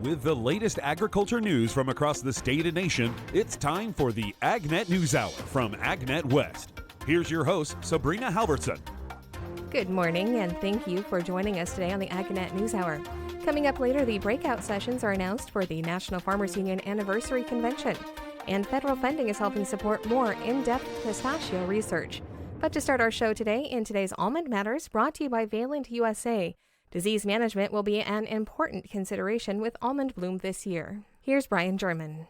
With the latest agriculture news from across the state and nation, it's time for the AgNet News Hour from AgNet West. Here's your host, Sabrina Halvorson. Good morning, and thank you for joining us today on the AgNet News Hour. Coming up later, the breakout sessions are announced for the National Farmers Union Anniversary Convention, and federal funding is helping support more in-depth pistachio research. But to start our show today, in today's Almond Matters, brought to you by Valent USA, disease management will be an important consideration with almond bloom this year. Here's Brian German.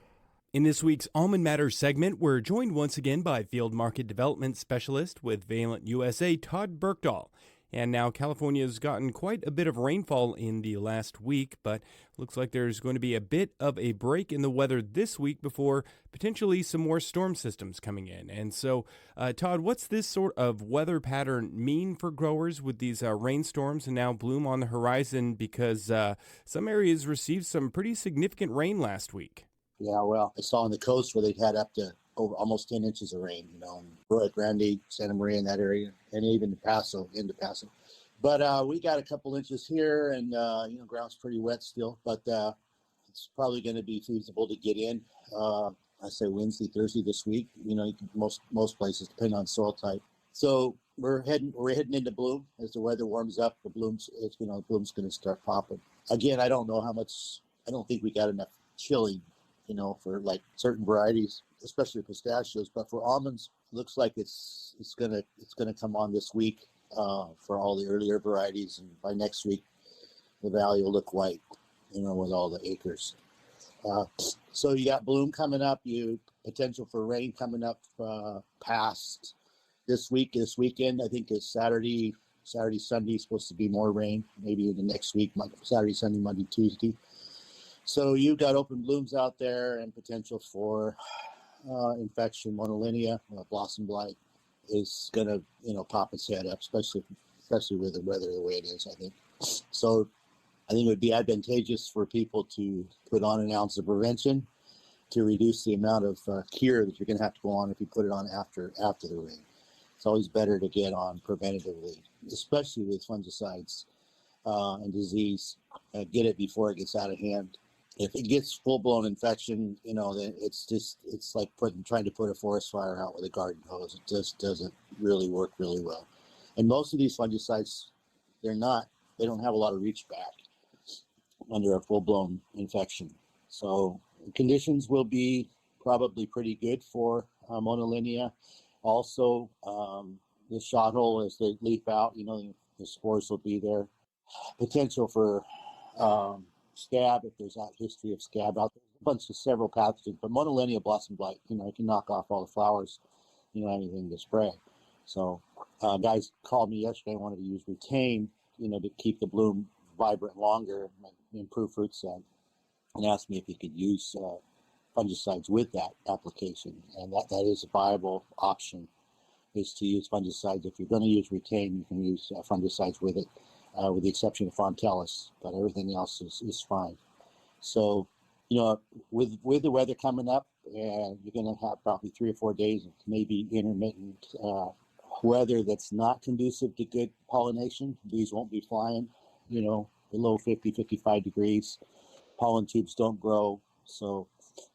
In this week's Almond Matters segment, we're joined once again by Field Market Development Specialist with Valent USA, Todd Berkdahl. And now California's gotten quite a bit of rainfall in the last week, but looks like there's going to be a bit of a break in the weather this week before potentially some more storm systems coming in. And so, Todd, what's this sort of weather pattern mean for growers with these rainstorms and now bloom on the horizon? Because some areas received some pretty significant rain last week. Yeah, well, I saw on the coast where they'd had up to over almost 10 inches of rain, in Arroyo Grande, Santa Maria, in that area, and even Paso. But we got a couple inches here, and, ground's pretty wet still, but it's probably going to be feasible to get in, I say Wednesday, Thursday this week. Most places, depending on soil type. So we're heading into bloom. As the weather warms up, the bloom's going to start popping. Again, I don't know how much, I don't think we got enough chilling, for like certain varieties, especially pistachios. But for almonds, looks like it's gonna come on this week for all the earlier varieties, and by next week, the valley will look white, with all the acres. So you got bloom coming up. You potential for rain coming up past this weekend. I think it's Saturday, Sunday supposed to be more rain. Maybe in the next week, Saturday, Sunday, Monday, Tuesday. So you've got open blooms out there and potential for infection. Monolinea, blossom blight, is going to pop its head up, especially with the weather the way it is, I think. So I think it would be advantageous for people to put on an ounce of prevention to reduce the amount of cure that you're going to have to go on if you put it on after the rain. It's always better to get on preventatively, especially with fungicides and disease. Get it before it gets out of hand. If it gets full-blown infection, then it's like trying to put a forest fire out with a garden hose. It just doesn't really work really well. And most of these fungicides, they don't have a lot of reach back under a full-blown infection. So conditions will be probably pretty good for monolinea. Also, the shot hole, as they leaf out, the spores will be there. Potential for scab, if there's a history of scab out there. A bunch of several pathogens, but monolinea blossom blight, it can knock off all the flowers, anything to spray. So guys called me yesterday, wanted to use Retain, to keep the bloom vibrant longer, improve fruit set, and asked me if you could use fungicides with that application. And that is a viable option, is to use fungicides. If you're going to use Retain, you can use fungicides with it. With the exception of Fontelis, but everything else is fine. So, with the weather coming up, you're going to have probably 3 or 4 days of maybe intermittent weather that's not conducive to good pollination. Bees won't be flying, below 50, 55 degrees. Pollen tubes don't grow. So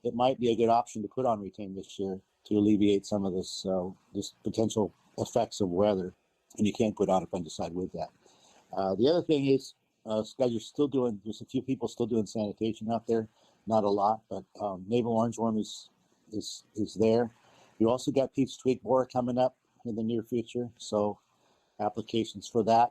it might be a good option to put on Retain this year to alleviate some of this potential effects of weather. And you can't put on a fungicide with that. The other thing is, guys, there's a few people still doing sanitation out there. Not a lot, but navel orangeworm is there. You also got peach twig borer coming up in the near future, so applications for that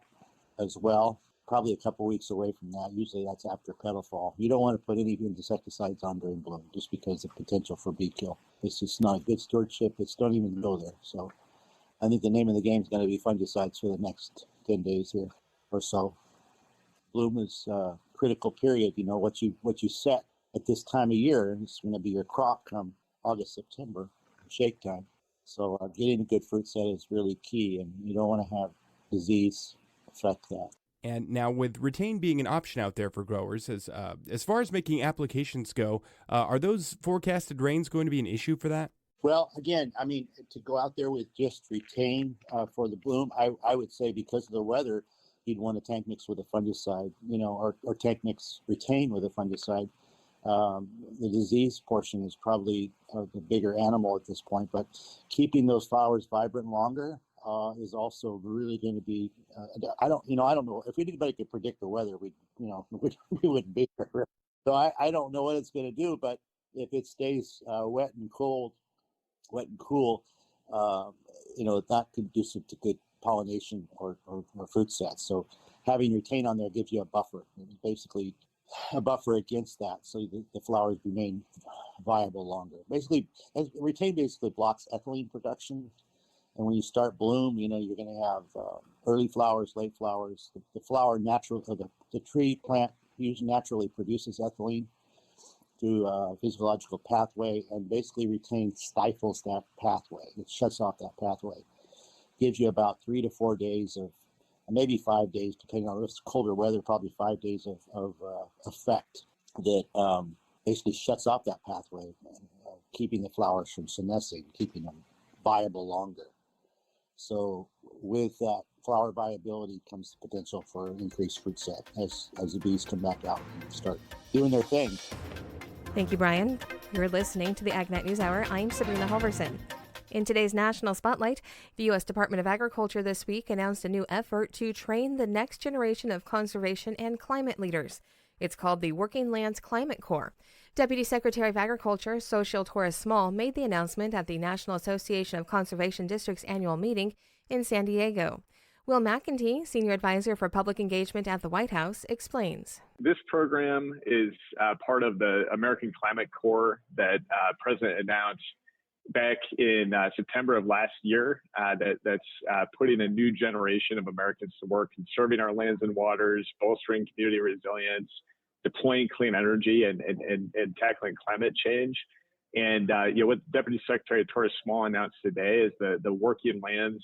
as well. Probably a couple weeks away from that. Usually that's after petal fall. You don't want to put any insecticides on during bloom, just because of potential for bee kill. It's just not good stewardship. Don't even go there. So I think the name of the game is going to be fungicides for the next 10 days here or so. Bloom is a critical period. What you set at this time of year, and it's going to be your crop come August, September, shake time. So getting a good fruit set is really key, and you don't want to have disease affect that. And now with Retain being an option out there for growers, as far as making applications go, are those forecasted rains going to be an issue for that? Well, again, to go out there with just Retain for the bloom, I would say because of the weather, you'd want to tank mix with a fungicide, or tank mix retain with a fungicide. The disease portion is probably the bigger animal at this point, but keeping those flowers vibrant longer is also really going to be. I don't know if anybody could predict the weather, we wouldn't be here. So I don't know what it's going to do, but if it stays wet and cool, it's not conducive to good pollination or fruit sets. So having retain on there gives you a buffer, basically a buffer against that, so the flowers remain viable longer. Basically, retain basically blocks ethylene production, and when you start bloom, you're going to have early flowers, late flowers. The tree plant usually naturally produces ethylene through a physiological pathway, and basically retain stifles that pathway. It shuts off that pathway. Gives you about 3 to 4 days of, maybe 5 days, depending on if it's colder weather, probably 5 days of effect that basically shuts off that pathway, keeping the flowers from senescing, keeping them viable longer. So with that flower viability comes the potential for increased fruit set as the bees come back out and start doing their thing. Thank you, Brian. You're listening to the AgNet News Hour. I'm Sabrina Halvorson. In today's National Spotlight, the U.S. Department of Agriculture this week announced a new effort to train the next generation of conservation and climate leaders. It's called the Working Lands Climate Corps. Deputy Secretary of Agriculture, Xochitl Torres-Small, made the announcement at the National Association of Conservation Districts annual meeting in San Diego. Will McEntee, Senior Advisor for Public Engagement at the White House, explains. This program is part of the American Climate Corps that President announced back in September of last year, that's putting a new generation of Americans to work conserving our lands and waters, bolstering community resilience, deploying clean energy, and tackling climate change. And what Deputy Secretary Torres-Small announced today is the Working Lands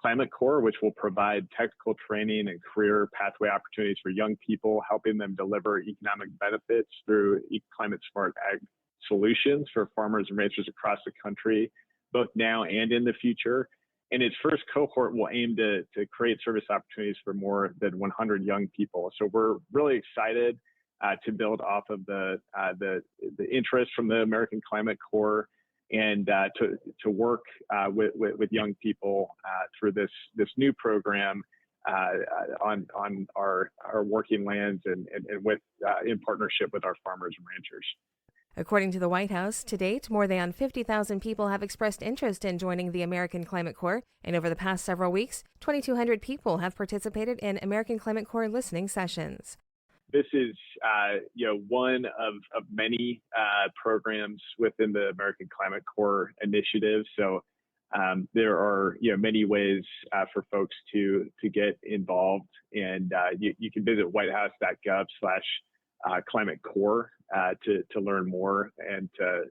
Climate Corps, which will provide technical training and career pathway opportunities for young people, helping them deliver economic benefits through climate-smart ag solutions for farmers and ranchers across the country, both now and in the future. And its first cohort will aim to create service opportunities for more than 100 young people. So we're really excited to build off of the interest from the American Climate Corps and to work with young people through this new program on our working lands and with in partnership with our farmers and ranchers. According to the White House, to date, more than 50,000 people have expressed interest in joining the American Climate Corps, and over the past several weeks, 2,200 people have participated in American Climate Corps listening sessions. This is, one of many programs within the American Climate Corps initiative. So there are, many ways for folks to get involved, and you can visit whitehouse.gov/Climate Corps to learn more and to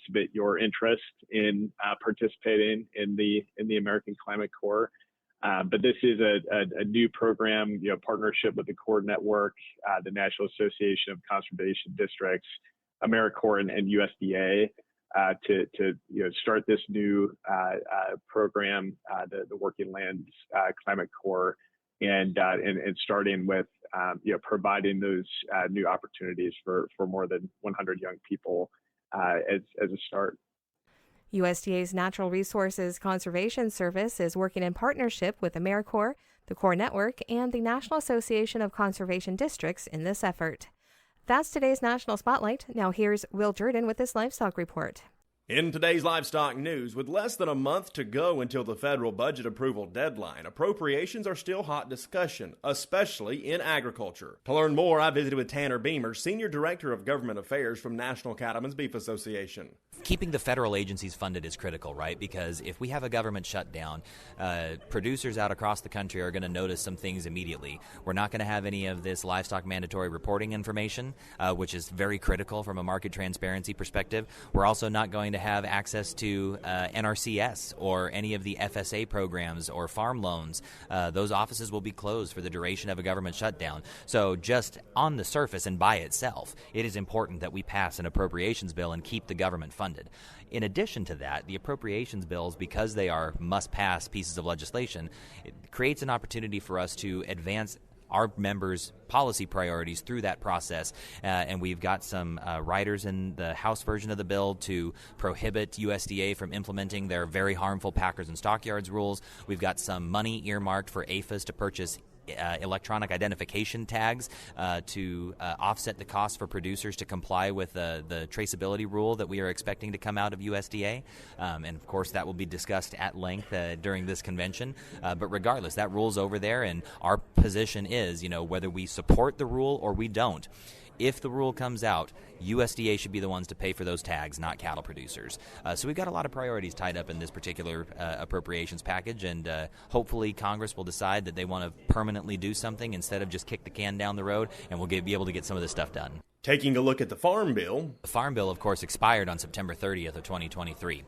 submit your interest in participating in the American Climate Corps. But this is a new program, partnership with the Corps Network, the National Association of Conservation Districts, AmeriCorps, and USDA to start this new program, the Working Lands Climate Corps, and starting with providing those new opportunities for more than 100 young people as a start. USDA's Natural Resources Conservation Service is working in partnership with AmeriCorps, the Corps Network, and the National Association of Conservation Districts in this effort. That's today's National Spotlight. Now here's Will Jordan with this livestock report. In today's livestock news, with less than a month to go until the federal budget approval deadline, appropriations are still hot discussion, especially in agriculture. To learn more, I visited with Tanner Beamer, Senior Director of Government Affairs from National Cattlemen's Beef Association. Keeping the federal agencies funded is critical, right? Because if we have a government shutdown, producers out across the country are going to notice some things immediately. We're not going to have any of this livestock mandatory reporting information, which is very critical from a market transparency perspective. We're also not going to have access to NRCS or any of the FSA programs or farm loans. Those offices will be closed for the duration of a government shutdown. So just on the surface and by itself, it is important that we pass an appropriations bill and keep the government funded. funded. In addition to that, the appropriations bills, because they are must-pass pieces of legislation, it creates an opportunity for us to advance our members' policy priorities through that process. And we've got some riders in the House version of the bill to prohibit USDA from implementing their very harmful packers and stockyards rules. We've got some money earmarked for APHIS to purchase electronic identification tags to offset the cost for producers to comply with the traceability rule that we are expecting to come out of USDA. And of course, that will be discussed at length during this convention. But regardless, that rule's over there, and our position is, whether we support the rule or we don't, if the rule comes out, USDA should be the ones to pay for those tags, not cattle producers. So we've got a lot of priorities tied up in this particular appropriations package, and hopefully Congress will decide that they want to permanently do something instead of just kick the can down the road, and we'll be able to get some of this stuff done. Taking a look at the Farm Bill. The Farm Bill, of course, expired on September 30th of 2023.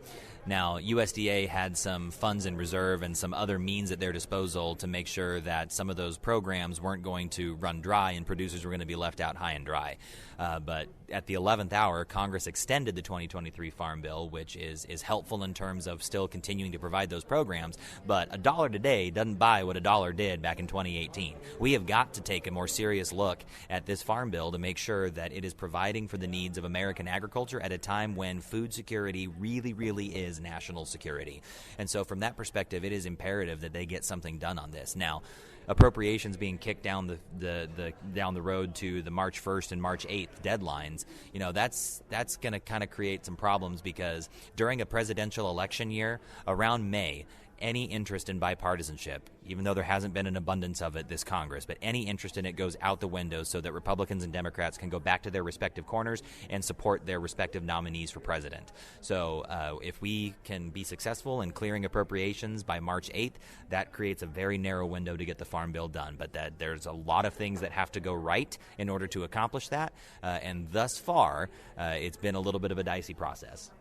Now, USDA had some funds in reserve and some other means at their disposal to make sure that some of those programs weren't going to run dry and producers were going to be left out high and dry. But at the 11th hour, Congress extended the 2023 Farm Bill, which is helpful in terms of still continuing to provide those programs. But a dollar today doesn't buy what a dollar did back in 2018. We have got to take a more serious look at this Farm Bill to make sure that it is providing for the needs of American agriculture at a time when food security really, really is national security. And so from that perspective, it is imperative that they get something done on this. Now, appropriations being kicked down the road to the March 1st and March 8th deadlines, that's going to kind of create some problems, because during a presidential election year around May, any interest in bipartisanship, even though there hasn't been an abundance of it this Congress, but any interest in it goes out the window so that Republicans and Democrats can go back to their respective corners and support their respective nominees for president. So if we can be successful in clearing appropriations by March 8th, that creates a very narrow window to get the Farm Bill done. But that there's a lot of things that have to go right in order to accomplish that. And thus far, it's been a little bit of a dicey process.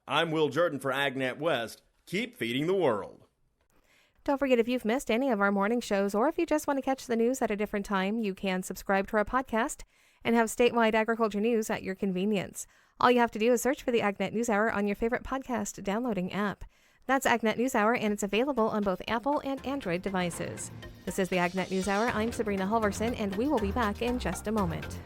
I'm Will Jordan for AgNet West. Keep feeding the world. Don't forget, if you've missed any of our morning shows, or if you just want to catch the news at a different time, you can subscribe to our podcast and have statewide agriculture news at your convenience. All you have to do is search for the AgNet News Hour on your favorite podcast downloading app. That's AgNet News Hour, and it's available on both Apple and Android devices. This is the AgNet News Hour. I'm Sabrina Halvorson, and we will be back in just a moment.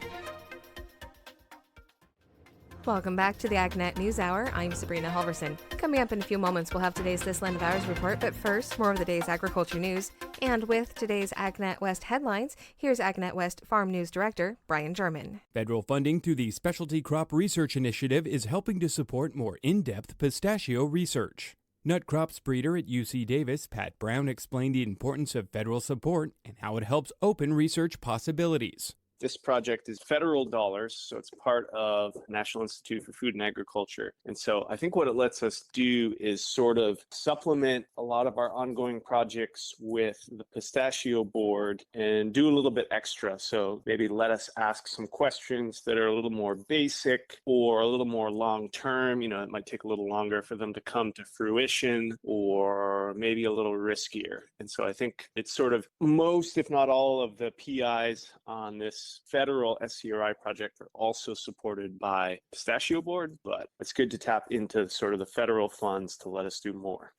Welcome back to the AgNet News Hour. I'm Sabrina Halvorson. Coming up in a few moments, we'll have today's This Land of Ours report, but first, more of the day's agriculture news. And with today's AgNet West headlines, here's AgNet West Farm News Director Brian German. Federal funding through the Specialty Crop Research Initiative is helping to support more in-depth pistachio research. Nut crops breeder at UC Davis, Pat Brown, explained the importance of federal support and how it helps open research possibilities. This project is federal dollars, so it's part of the National Institute for Food and Agriculture. And so I think what it lets us do is sort of supplement a lot of our ongoing projects with the pistachio board and do a little bit extra. So maybe let us ask some questions that are a little more basic or a little more long-term. It might take a little longer for them to come to fruition, or maybe a little riskier. And so I think it's sort of most, if not all, of the PIs on this federal SCRI project are also supported by Pistachio Board, but it's good to tap into sort of the federal funds to let us do more.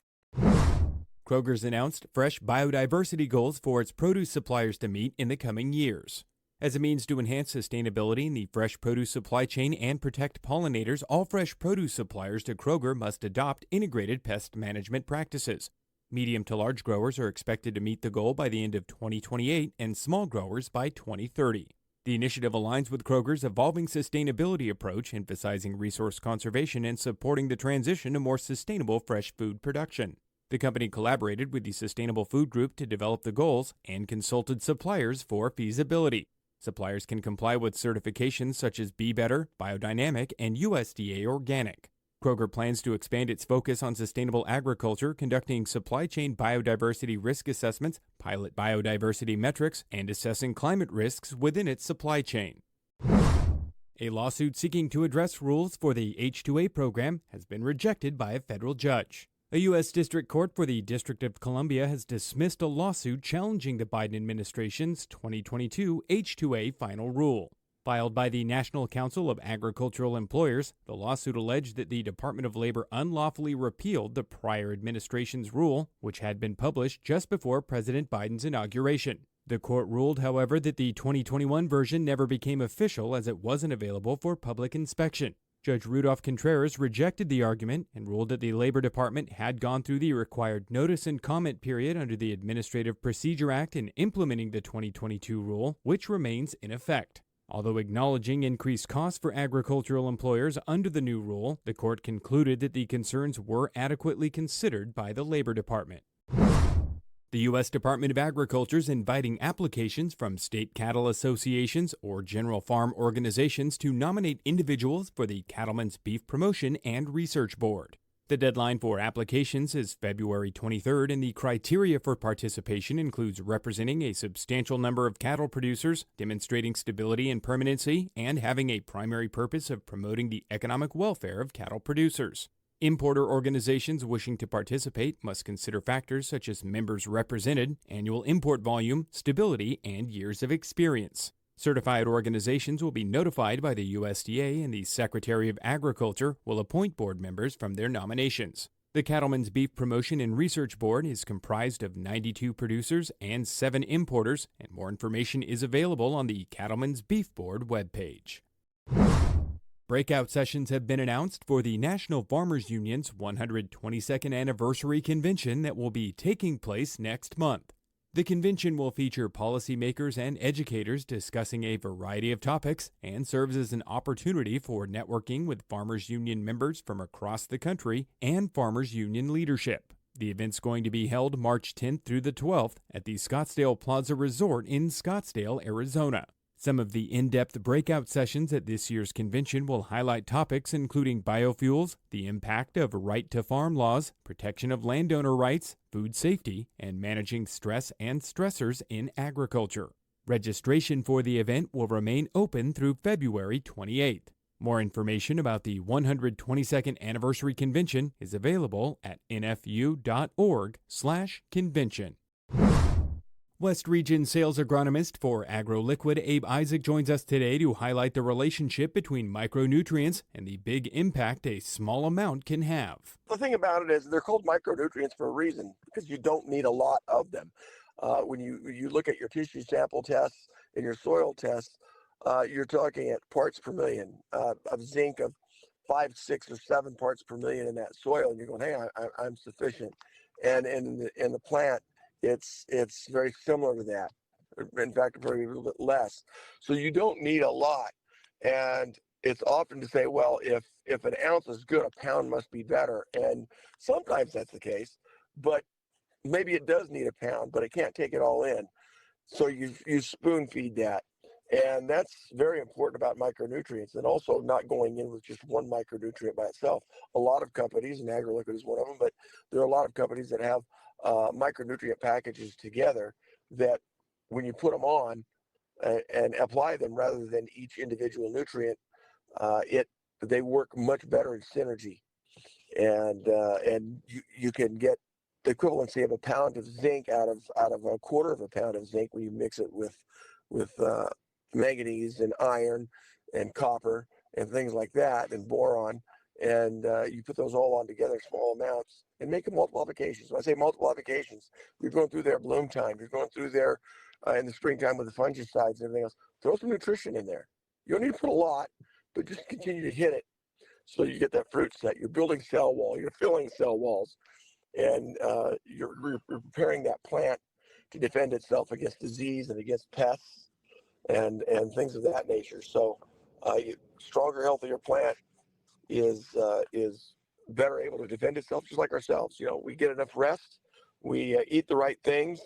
Kroger's announced fresh biodiversity goals for its produce suppliers to meet in the coming years. As a means to enhance sustainability in the fresh produce supply chain and protect pollinators, all fresh produce suppliers to Kroger must adopt integrated pest management practices. Medium to large growers are expected to meet the goal by the end of 2028 and small growers by 2030. The initiative aligns with Kroger's evolving sustainability approach, emphasizing resource conservation and supporting the transition to more sustainable fresh food production. The company collaborated with the Sustainable Food Group to develop the goals and consulted suppliers for feasibility. Suppliers can comply with certifications such as Be Better, Biodynamic, and USDA Organic. Kroger plans to expand its focus on sustainable agriculture, conducting supply chain biodiversity risk assessments, pilot biodiversity metrics, and assessing climate risks within its supply chain. A lawsuit seeking to address rules for the H-2A program has been rejected by a federal judge. A U.S. District Court for the District of Columbia has dismissed a lawsuit challenging the Biden administration's 2022 H-2A final rule. Filed by the National Council of Agricultural Employers, the lawsuit alleged that the Department of Labor unlawfully repealed the prior administration's rule, which had been published just before President Biden's inauguration. The court ruled, however, that the 2021 version never became official as it wasn't available for public inspection. Judge Rudolph Contreras rejected the argument and ruled that the Labor Department had gone through the required notice and comment period under the Administrative Procedure Act in implementing the 2022 rule, which remains in effect. Although acknowledging increased costs for agricultural employers under the new rule, the court concluded that the concerns were adequately considered by the Labor Department. The U.S. Department of Agriculture is inviting applications from state cattle associations or general farm organizations to nominate individuals for the Cattlemen's Beef Promotion and Research Board. The deadline for applications is February 23rd, and the criteria for participation includes representing a substantial number of cattle producers, demonstrating stability and permanency, and having a primary purpose of promoting the economic welfare of cattle producers. Importer organizations wishing to participate must consider factors such as members represented, annual import volume, stability, and years of experience. Certified organizations will be notified by the USDA, and the Secretary of Agriculture will appoint board members from their nominations. The Cattlemen's Beef Promotion and Research Board is comprised of 92 producers and 7 importers, and more information is available on the Cattlemen's Beef Board webpage. Breakout sessions have been announced for the National Farmers Union's 122nd anniversary convention that will be taking place next month. The convention will feature policymakers and educators discussing a variety of topics and serves as an opportunity for networking with Farmers Union members from across the country and Farmers Union leadership. The event's going to be held March 10th through the 12th at the Scottsdale Plaza Resort in Scottsdale, Arizona. Some of the in-depth breakout sessions at this year's convention will highlight topics including biofuels, the impact of right-to-farm laws, protection of landowner rights, food safety, and managing stress and stressors in agriculture. Registration for the event will remain open through February 28th. More information about the 122nd Anniversary Convention is available at nfu.org/convention. West Region Sales Agronomist for AgroLiquid Abe Isaac joins us today to highlight the relationship between micronutrients and the big impact a small amount can have. The thing about it is they're called micronutrients for a reason, because you don't need a lot of them. When you look at your tissue sample tests and your soil tests, you're talking at parts per million of zinc of 5, 6, or 7 parts per million in that soil, and you're going, hey, I'm sufficient. And in the plant, it's very similar to that. In fact, probably a little bit less. So you don't need a lot. And it's often to say, well, if an ounce is good, a pound must be better. And sometimes that's the case, but maybe it does need a pound, but it can't take it all in. So you spoon feed that. And that's very important about micronutrients, and also not going in with just one micronutrient by itself. A lot of companies, and AgroLiquid is one of them, but there are a lot of companies that have micronutrient packages together that when you put them on and apply them rather than each individual nutrient, they work much better in synergy. And you can get the equivalency of a pound of zinc out of a quarter of a pound of zinc when you mix it with manganese and iron and copper and things like that, and boron, and you put those all on together in small amounts and make them multiple applications. When I say multiple applications, you're going through their bloom time, you're going through their in the springtime with the fungicides and everything else. Throw some nutrition in there. You don't need to put a lot, but just continue to hit it so you get that fruit set. You're building cell wall, you're filling cell walls, and you're preparing that plant to defend itself against disease and against pests and things of that nature. So stronger, healthier plant is better able to defend itself, just like ourselves. You know, we get enough rest, we eat the right things,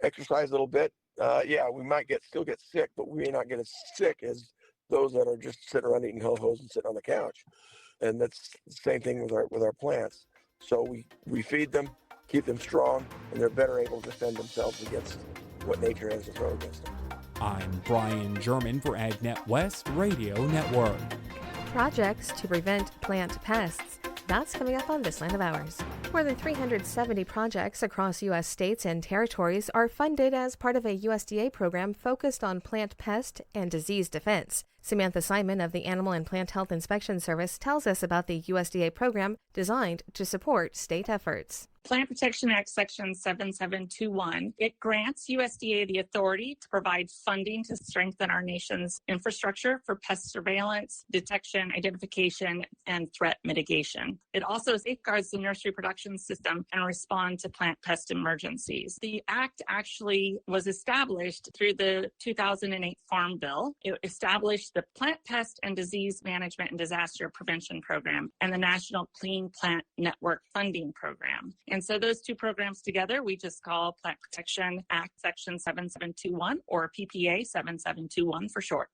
exercise a little bit. We might still get sick, but we may not get as sick as those that are just sitting around eating ho-hos and sitting on the couch. And that's the same thing with our plants. So we feed them, keep them strong, and they're better able to defend themselves against what nature has to throw against them. I'm Brian German for AgNet West Radio Network. Projects to prevent plant pests. That's coming up on This Land of Ours. More than 370 projects across U.S. states and territories are funded as part of a USDA program focused on plant pest and disease defense. Samantha Simon of the Animal and Plant Health Inspection Service tells us about the USDA program designed to support state efforts. Plant Protection Act Section 7721, it grants USDA the authority to provide funding to strengthen our nation's infrastructure for pest surveillance, detection, identification, and threat mitigation. It also safeguards the nursery production system and respond to plant pest emergencies. The act actually was established through the 2008 Farm Bill. It established the Plant Pest and Disease Management and Disaster Prevention Program and the National Clean Plant Network Funding Program. And so those two programs together, we just call Plant Protection Act Section 7721 or PPA 7721 for short.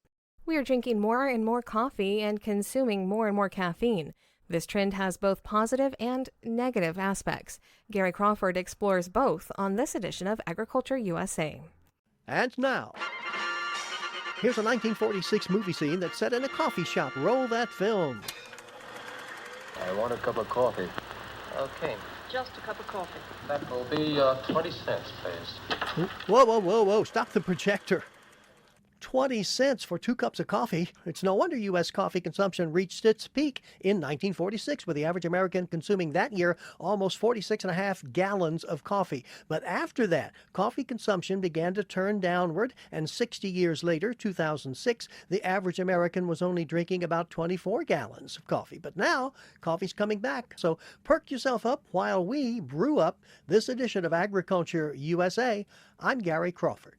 We are drinking more and more coffee and consuming more and more caffeine. This trend has both positive and negative aspects. Gary Crawford explores both on this edition of Agriculture USA. And now, here's a 1946 movie scene that's set in a coffee shop. Roll that film. I want a cup of coffee. Okay. Just a cup of coffee. That will be 20 cents, please. Whoa. Stop the projector. 20 cents for 2 cups of coffee. It's no wonder U.S. coffee consumption reached its peak in 1946, with the average American consuming that year almost 46.5 gallons of coffee. But after that, coffee consumption began to turn downward, and 60 years later, 2006, the average American was only drinking about 24 gallons of coffee. But now, coffee's coming back. So perk yourself up while we brew up this edition of Agriculture USA. I'm Gary Crawford.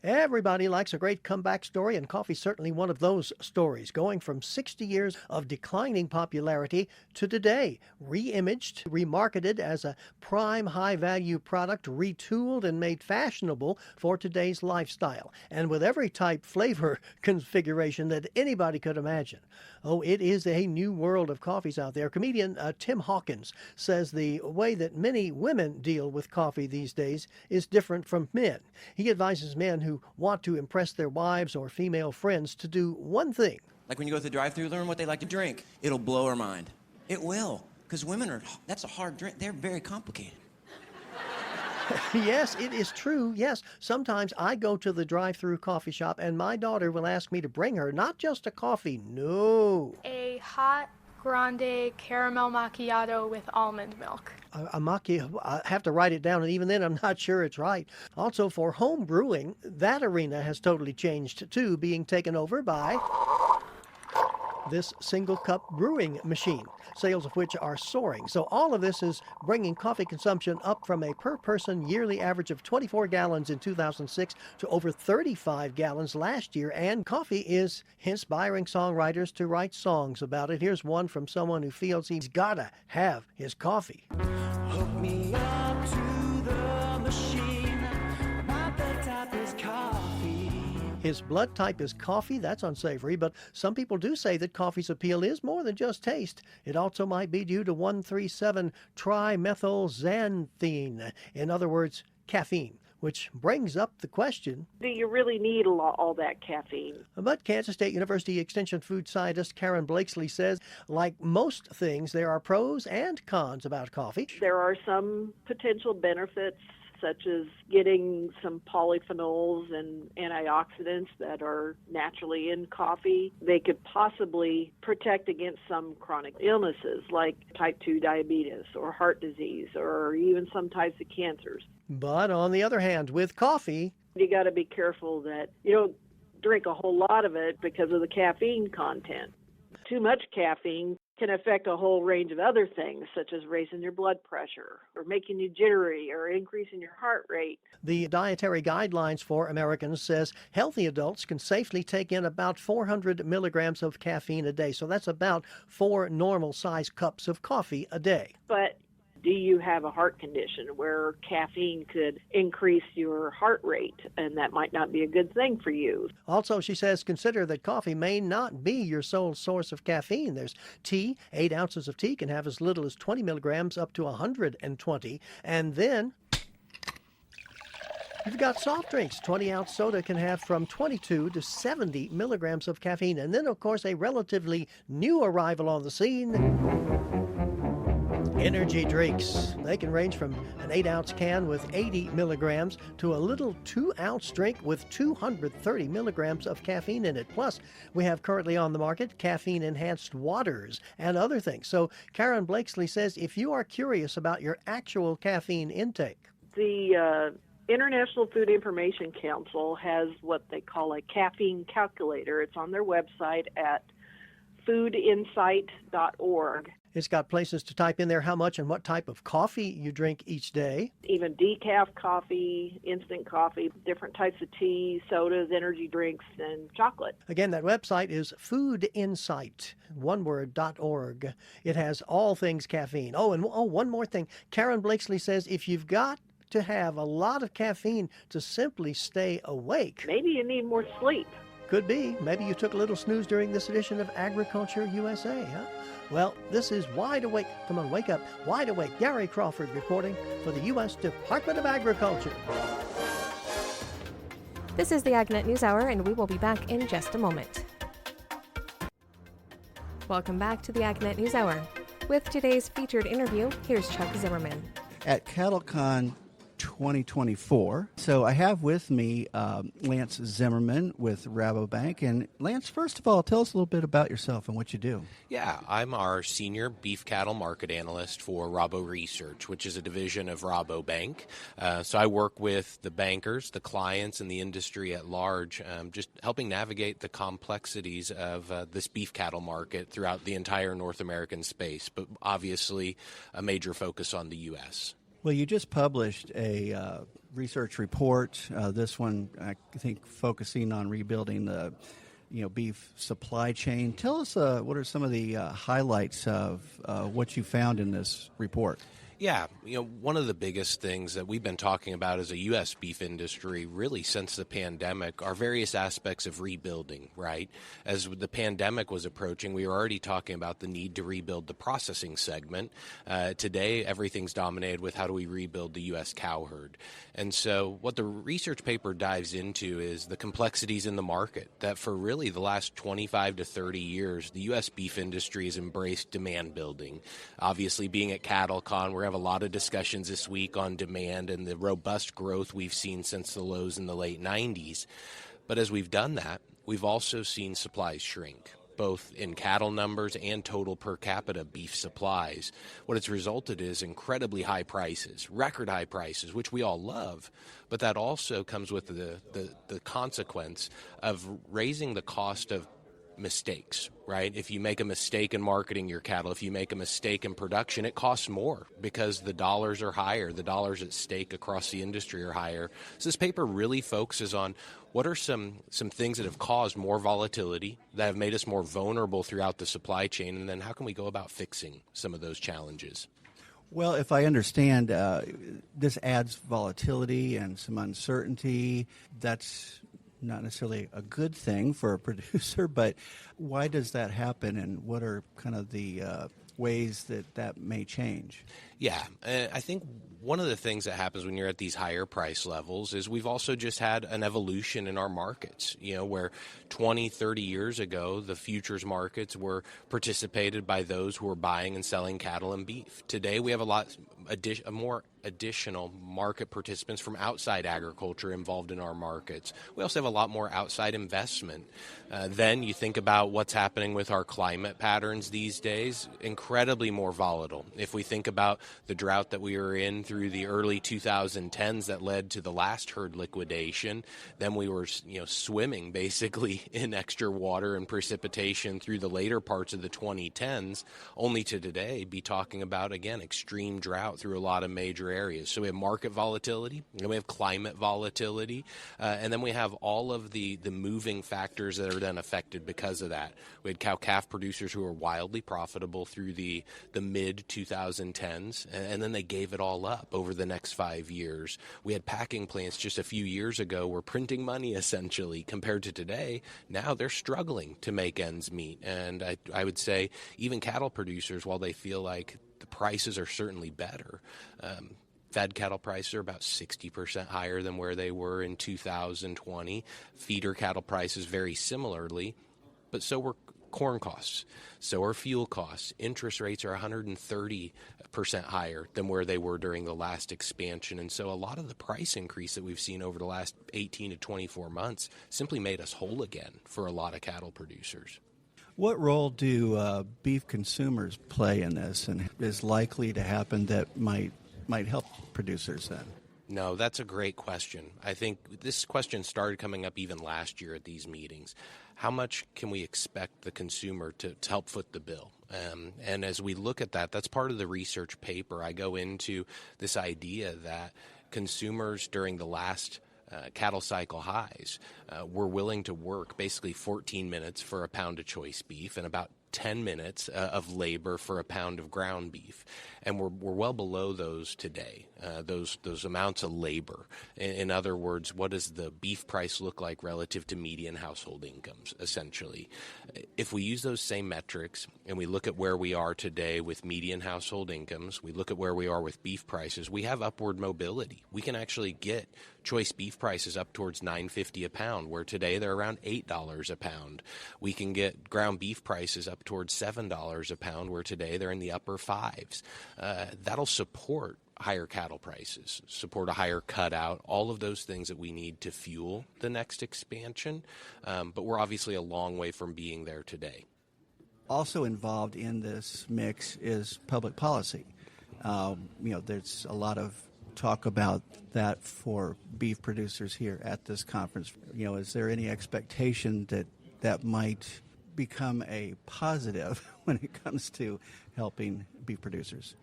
Everybody likes a great comeback story, and coffee's certainly one of those stories, going from 60 years of declining popularity to today, re-imaged, remarketed as a prime high-value product, retooled and made fashionable for today's lifestyle, and with every type flavor configuration that anybody could imagine. Oh, it is a new world of coffees out there. Comedian Tim Hawkins says the way that many women deal with coffee these days is different from men. He advises men who want to impress their wives or female friends to do one thing. Like when you go to the drive-thru, learn what they like to drink. It'll blow her mind. It will, because women that's a hard drink. They're very complicated. Yes, it is true. Yes, sometimes I go to the drive-thru coffee shop and my daughter will ask me to bring her not just a coffee, no. A hot grande caramel macchiato with almond milk. A macchiato, I have to write it down, and even then I'm not sure it's right. Also, for home brewing, that arena has totally changed too, being taken over by this single cup brewing machine, sales of which are soaring. So all of this is bringing coffee consumption up from a per person yearly average of 24 gallons in 2006 to over 35 gallons last year. And coffee is inspiring songwriters to write songs about it. Here's one from someone who feels he's gotta have his coffee. Hook me up to the machine. My blood type is coffee. His blood type is coffee. That's unsavory, but some people do say that coffee's appeal is more than just taste. It also might be due to 1,3,7-trimethylxanthine, in other words, caffeine, which brings up the question, do you really need all that caffeine? But Kansas State University Extension food scientist Karen Blakesley says, like most things, there are pros and cons about coffee. There are some potential benefits, such as getting some polyphenols and antioxidants that are naturally in coffee. They could possibly protect against some chronic illnesses like type 2 diabetes or heart disease or even some types of cancers. But on the other hand, with coffee, you got to be careful that you don't drink a whole lot of it because of the caffeine content. Too much caffeine can affect a whole range of other things, such as raising your blood pressure or making you jittery or increasing your heart rate. The Dietary Guidelines for Americans says healthy adults can safely take in about 400 milligrams of caffeine a day. So that's about 4 normal-sized cups of coffee a day. But do you have a heart condition where caffeine could increase your heart rate, and that might not be a good thing for you? Also, she says, consider that coffee may not be your sole source of caffeine. There's tea. 8 ounces of tea can have as little as 20 milligrams up to 120. And then you've got soft drinks. 20-ounce soda can have from 22 to 70 milligrams of caffeine. And then, of course, a relatively new arrival on the scene, Energy drinks. They can range from an 8-ounce can with 80 milligrams to a little 2-ounce drink with 230 milligrams of caffeine in it. Plus, we have currently on the market caffeine-enhanced waters and other things. So Karen Blakesley says if you are curious about your actual caffeine intake. The International Food Information Council has what they call a caffeine calculator. It's on their website at foodinsight.org. It's got places to type in there how much and what type of coffee you drink each day. Even decaf coffee, instant coffee, different types of tea, sodas, energy drinks, and chocolate. Again, that website is foodinsight, .org. It has all things caffeine. One more thing. Karen Blakesley says if you've got to have a lot of caffeine to simply stay awake. Maybe you need more sleep. Could be. Maybe you took a little snooze during this edition of Agriculture USA, huh? Well, this is Wide Awake. Come on, wake up. Wide Awake. Gary Crawford reporting for the U.S. Department of Agriculture. This is the AgNet News Hour, and we will be back in just a moment. Welcome back to the AgNet News Hour. With today's featured interview, here's Chuck Zimmerman. At CattleCon 2024. So I have with me Lance Zimmerman with Rabobank. And Lance, first of all, tell us a little bit about yourself and what you do. Yeah, I'm our senior beef cattle market analyst for Rabo Research, which is a division of Rabobank. So I work with the bankers, the clients, and the industry at large, just helping navigate the complexities of this beef cattle market throughout the entire North American space, but obviously a major focus on the U.S. Well, you just published a research report, this one, I think, focusing on rebuilding the beef supply chain. Tell us what are some of the highlights of what you found in this report? Yeah, one of the biggest things that we've been talking about as a U.S. beef industry really since the pandemic are various aspects of rebuilding, right? As the pandemic was approaching, we were already talking about the need to rebuild the processing segment. Today, everything's dominated with how do we rebuild the U.S. cow herd. And so what the research paper dives into is the complexities in the market, that for really the last 25 to 30 years, the U.S. beef industry has embraced demand building. Obviously, being at CattleCon, we're have a lot of discussions this week on demand and the robust growth we've seen since the lows in the late 90s. But as we've done that, we've also seen supplies shrink, both in cattle numbers and total per capita beef supplies. What it's resulted is incredibly high prices, record high prices, which we all love, but that also comes with the consequence of raising the cost of mistakes, right? If you make a mistake in marketing your cattle, if you make a mistake in production, it costs more because the dollars are higher. The dollars at stake across the industry are higher. So this paper really focuses on what are some things that have caused more volatility, that have made us more vulnerable throughout the supply chain, and then how can we go about fixing some of those challenges? Well, if I understand, this adds volatility and some uncertainty. That's not necessarily a good thing for a producer, but why does that happen, and what are kind of the ways that may change? Yeah, I think one of the things that happens when you're at these higher price levels is we've also just had an evolution in our markets, where 20, 30 years ago, the futures markets were participated by those who were buying and selling cattle and beef. Today, we have more additional market participants from outside agriculture involved in our markets. We also have a lot more outside investment. Then you think about what's happening with our climate patterns these days, incredibly more volatile. If we think about the drought that we were in through the early 2010s that led to the last herd liquidation, then we were swimming basically in extra water and precipitation through the later parts of the 2010s, only to today be talking about, again, extreme drought through a lot of major areas. So we have market volatility, and we have climate volatility, and then we have all of the moving factors that are then affected because of that. We had cow-calf producers who were wildly profitable through the mid-2010s, and then they gave it all up over the next 5 years. We had packing plants just a few years ago were printing money essentially compared to today. Now they're struggling to make ends meet. And I would say even cattle producers, while they feel like the prices are certainly better, fed cattle prices are about 60% higher than where they were in 2020. Feeder cattle prices very similarly. But so were corn costs. So are fuel costs. Interest rates are 130% higher than where they were during the last expansion. And so a lot of the price increase that we've seen over the last 18 to 24 months simply made us whole again for a lot of cattle producers. What role do beef consumers play in this, and is likely to happen that might help producers then? No, that's a great question. I think this question started coming up even last year at these meetings. How much can we expect the consumer to help foot the bill? And as we look at that, that's part of the research paper. I go into this idea that consumers during the last cattle cycle highs were willing to work basically 14 minutes for a pound of choice beef and about 10 minutes of labor for a pound of ground beef. And we're well below those today, those amounts of labor. In other words, what does the beef price look like relative to median household incomes, essentially? If we use those same metrics and we look at where we are today with median household incomes, we look at where we are with beef prices, we have upward mobility. We can actually get choice beef prices up towards $9.50 a pound, where today they're around $8 a pound. We can get ground beef prices up towards $7 a pound, where today they're in the upper fives. That'll support higher cattle prices, support a higher cutout, all of those things that we need to fuel the next expansion. But we're obviously a long way from being there today. Also involved in this mix is public policy. There's a lot of talk about that for beef producers here at this conference. Is there any expectation that might become a positive when it comes to helping beef producers?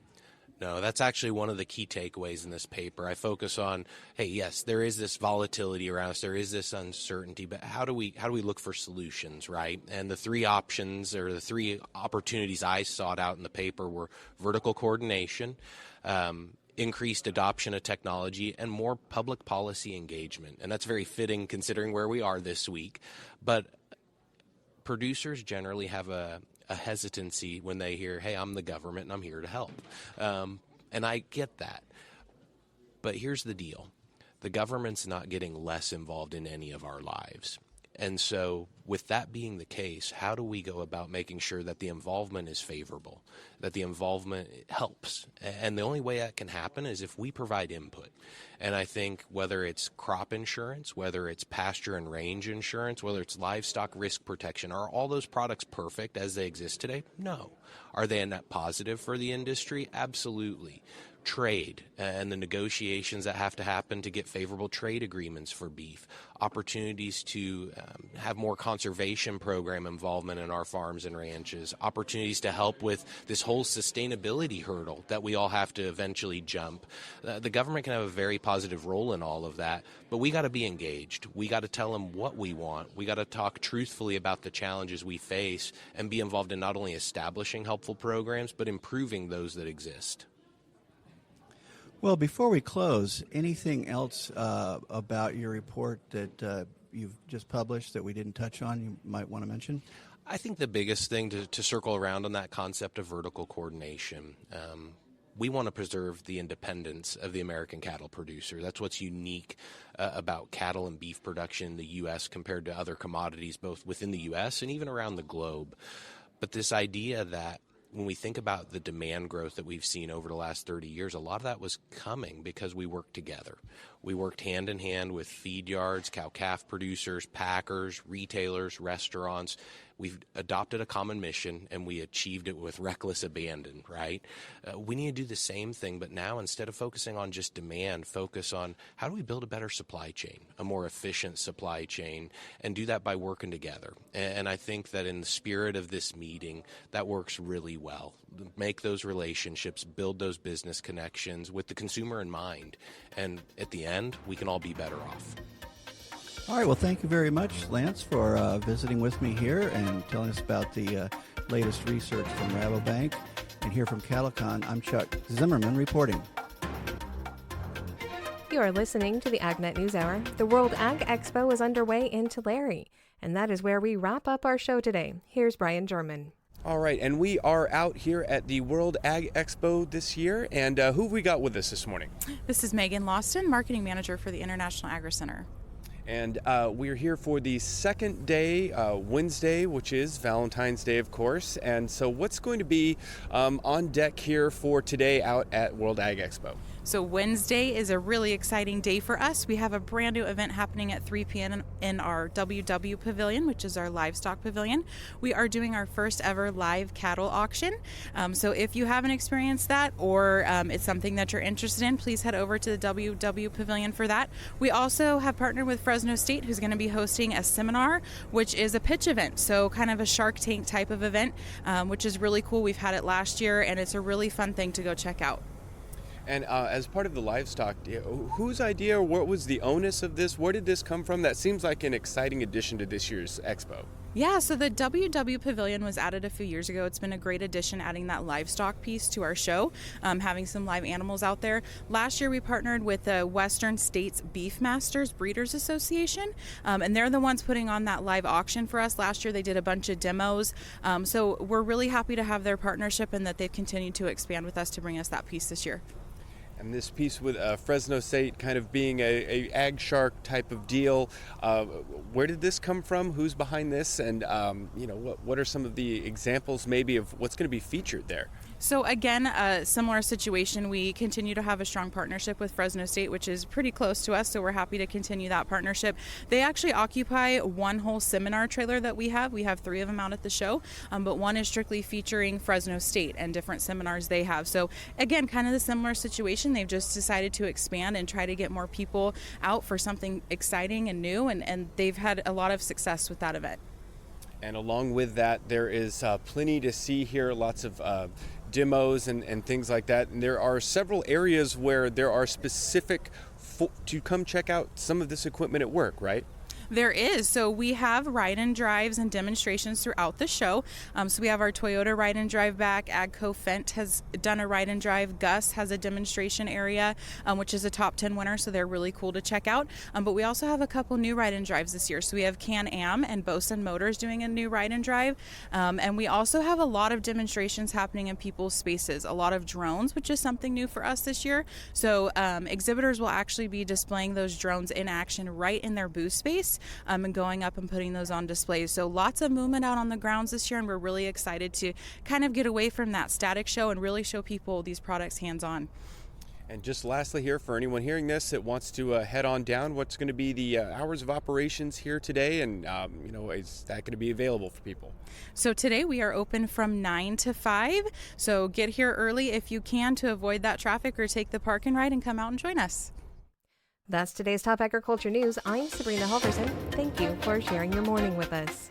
No, that's actually one of the key takeaways in this paper. I focus on, hey, yes, there is this volatility around us, there is this uncertainty, but how do we look for solutions, right? And the three options or the three opportunities I sought out in the paper were vertical coordination, increased adoption of technology, and more public policy engagement. And that's very fitting considering where we are this week. But producers generally have a hesitancy when they hear, hey, I'm the government and I'm here to help. And I get that. But here's the deal. The government's not getting less involved in any of our lives. And so with that being the case, how do we go about making sure that the involvement is favorable, that the involvement helps? And the only way that can happen is if we provide input. And I think whether it's crop insurance, whether it's pasture and range insurance, whether it's livestock risk protection, are all those products perfect as they exist today? No. Are they a net positive for the industry? Absolutely. Trade and the negotiations that have to happen to get favorable trade agreements for beef, opportunities to have more conservation program involvement in our farms and ranches, opportunities to help with this whole sustainability hurdle that we all have to eventually jump. The government can have a very positive role in all of that, but we got to be engaged. We got to tell them what we want. We got to talk truthfully about the challenges we face and be involved in not only establishing helpful programs, but improving those that exist. Well, before we close, anything else about your report that you've just published that we didn't touch on you might want to mention? I think the biggest thing to circle around on that concept of vertical coordination, we want to preserve the independence of the American cattle producer. That's what's unique about cattle and beef production in the U.S. compared to other commodities, both within the U.S. and even around the globe. But this idea that when we think about the demand growth that we've seen over the last 30 years, a lot of that was coming because we worked together. We worked hand in hand with feed yards, cow-calf producers, packers, retailers, restaurants. We've adopted a common mission, and we achieved it with reckless abandon, right? We need to do the same thing, but now instead of focusing on just demand, focus on how do we build a better supply chain, a more efficient supply chain, and do that by working together. And I think that in the spirit of this meeting, that works really well. Make those relationships, build those business connections with the consumer in mind, and at the end, we can all be better off. All right, well, thank you very much, Lance, for visiting with me here and telling us about the latest research from Rabobank. And here from CattleCon, I'm Chuck Zimmerman reporting. You are listening to the AgNet News Hour. The World Ag Expo is underway in Tulare, and that is where we wrap up our show today. Here's Brian German. All right, and we are out here at the World Ag Expo this year, and who have we got with us this morning? This is Megan Lawson, Marketing Manager for the International Agri Center. And we're here for the second day, Wednesday, which is Valentine's Day, of course. And so what's going to be on deck here for today out at World Ag Expo? So Wednesday is a really exciting day for us. We have a brand new event happening at 3 p.m. in our WW Pavilion, which is our livestock pavilion. We are doing our first ever live cattle auction. So if you haven't experienced that or it's something that you're interested in, please head over to the WW Pavilion for that. We also have partnered with Fresno State, who's going to be hosting a seminar, which is a pitch event. So kind of a Shark Tank type of event, which is really cool. We've had it last year and it's a really fun thing to go check out. And as part of the livestock, whose idea or what was the onus of this? Where did this come from? That seems like an exciting addition to this year's expo. Yeah, so the WW Pavilion was added a few years ago. It's been a great addition, adding that livestock piece to our show, having some live animals out there. Last year we partnered with the Western States Beef Masters Breeders Association, and they're the ones putting on that live auction for us. Last year they did a bunch of demos, so we're really happy to have their partnership and that they've continued to expand with us to bring us that piece this year. And this piece with Fresno State kind of being a ag shark type of deal, where did this come from? Who's behind this? And what are some of the examples maybe of what's going to be featured there? So again, a similar situation. We continue to have a strong partnership with Fresno State, which is pretty close to us, so we're happy to continue that partnership. They actually occupy one whole seminar trailer that we have. We have 3 of them out at the show, but one is strictly featuring Fresno State and different seminars they have. So again, kind of the similar situation. They've just decided to expand and try to get more people out for something exciting and new, and they've had a lot of success with that event. And along with that, there is plenty to see here, lots of demos and things like that. And there are several areas where there are specific to come check out some of this equipment at work, right? There is. So we have ride and drives and demonstrations throughout the show. So we have our Toyota ride and drive back. AGCO Fent has done a ride and drive. Gus has a demonstration area, which is a top 10 winner. So they're really cool to check out. But we also have a couple new ride and drives this year. So we have Can-Am and Bosun Motors doing a new ride and drive. And we also have a lot of demonstrations happening in people's spaces. A lot of drones, which is something new for us this year. So exhibitors will actually be displaying those drones in action right in their booth space. And going up and putting those on displays. So lots of movement out on the grounds this year, and we're really excited to kind of get away from that static show and really show people these products hands-on. And just lastly here, for anyone hearing this that wants to head on down, what's going to be the hours of operations here today, and is that going to be available for people? So today we are open from 9 to 5, so get here early if you can to avoid that traffic, or take the park and ride and come out and join us. That's today's top agriculture news. I'm Sabrina Halvorson. Thank you for sharing your morning with us.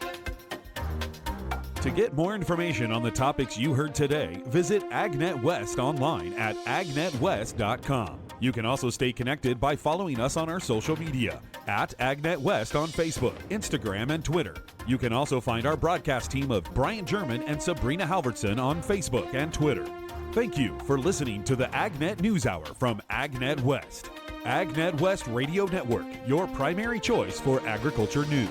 To get more information on the topics you heard today, visit AgNet West online at agnetwest.com. You can also stay connected by following us on our social media at AgNet West on Facebook, Instagram, and Twitter. You can also find our broadcast team of Brian German and Sabrina Halvorson on Facebook and Twitter. Thank you for listening to the AgNet News Hour from AgNet West. AgNet West Radio Network, your primary choice for agriculture news.